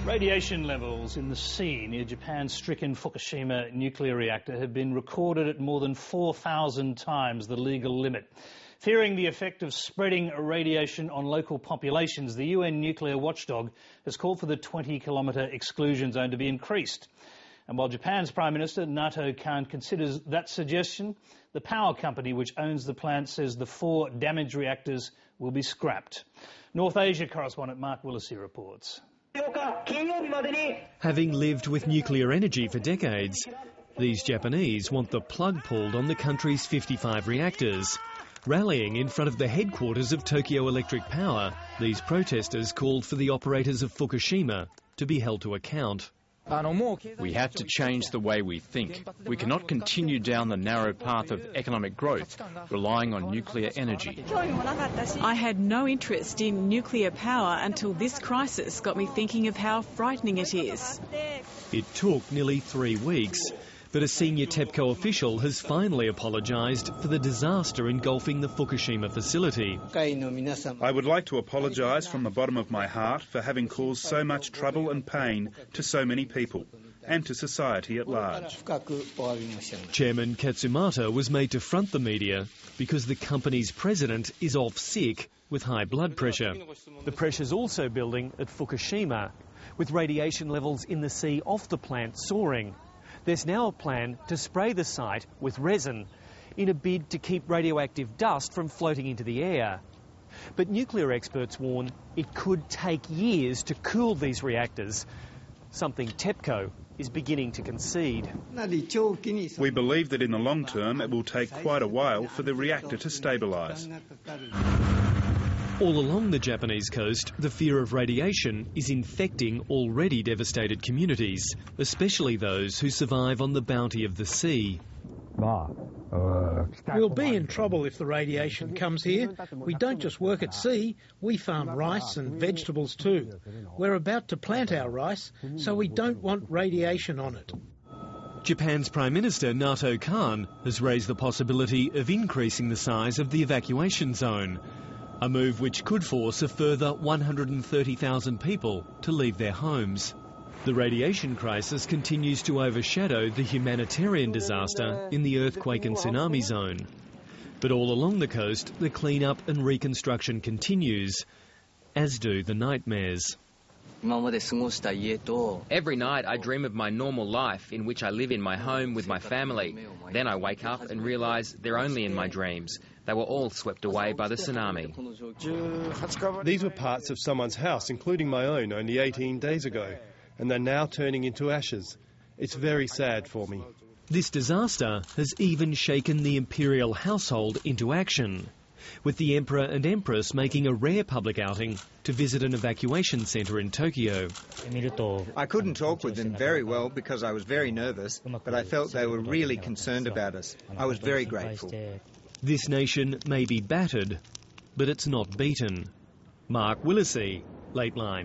Radiation levels in the sea near Japan's stricken Fukushima nuclear reactor have been recorded at more than 4,000 times the legal limit. Fearing the effect of spreading radiation on local populations, the UN nuclear watchdog has called for the 20-kilometre exclusion zone to be increased. And while Japan's Prime Minister Nato Kan considers that suggestion, the power company which owns the plant says the 4 damaged reactors will be scrapped. North Asia correspondent Mark Willesee reports. Having lived with nuclear energy for decades, these Japanese want the plug pulled on the country's 55 reactors. Rallying in front of the headquarters of Tokyo Electric Power, these protesters called for the operators of Fukushima to be held to account. We have to change the way we think. We cannot continue down the narrow path of economic growth, relying on nuclear energy. I had no interest in nuclear power until this crisis got me thinking of how frightening it is. It took nearly 3 weeks, but a senior TEPCO official has finally apologised for the disaster engulfing the Fukushima facility. I would like to apologise from the bottom of my heart for having caused so much trouble and pain to so many people and to society at large. Chairman Katsumata was made to front the media because the company's president is off sick with high blood pressure. The pressure's also building at Fukushima, with radiation levels in the sea off the plant soaring. There's now a plan to spray the site with resin in a bid to keep radioactive dust from floating into the air. But nuclear experts warn it could take years to cool these reactors, something TEPCO is beginning to concede. We believe that in the long term it will take quite a while for the reactor to stabilise. All along the Japanese coast, the fear of radiation is infecting already devastated communities, especially those who survive on the bounty of the sea. We'll be in trouble if the radiation comes here. We don't just work at sea, we farm rice and vegetables too. We're about to plant our rice, so we don't want radiation on it. Japan's Prime Minister Nato Kan has raised the possibility of increasing the size of the evacuation zone, a move which could force a further 130,000 people to leave their homes. The radiation crisis continues to overshadow the humanitarian disaster in the earthquake and tsunami zone. But all along the coast, the clean-up and reconstruction continues, as do the nightmares. Every night I dream of my normal life in which I live in my home with my family. Then I wake up and realise they're only in my dreams. They were all swept away by the tsunami. These were parts of someone's house, including my own, only 18 days ago, and they're now turning into ashes. It's very sad for me. This disaster has even shaken the imperial household into action, with the Emperor and Empress making a rare public outing to visit an evacuation centre in Tokyo. I couldn't talk with them very well because I was very nervous, but I felt they were really concerned about us. I was very grateful. This nation may be battered, but it's not beaten. Mark Willesee, Late Line.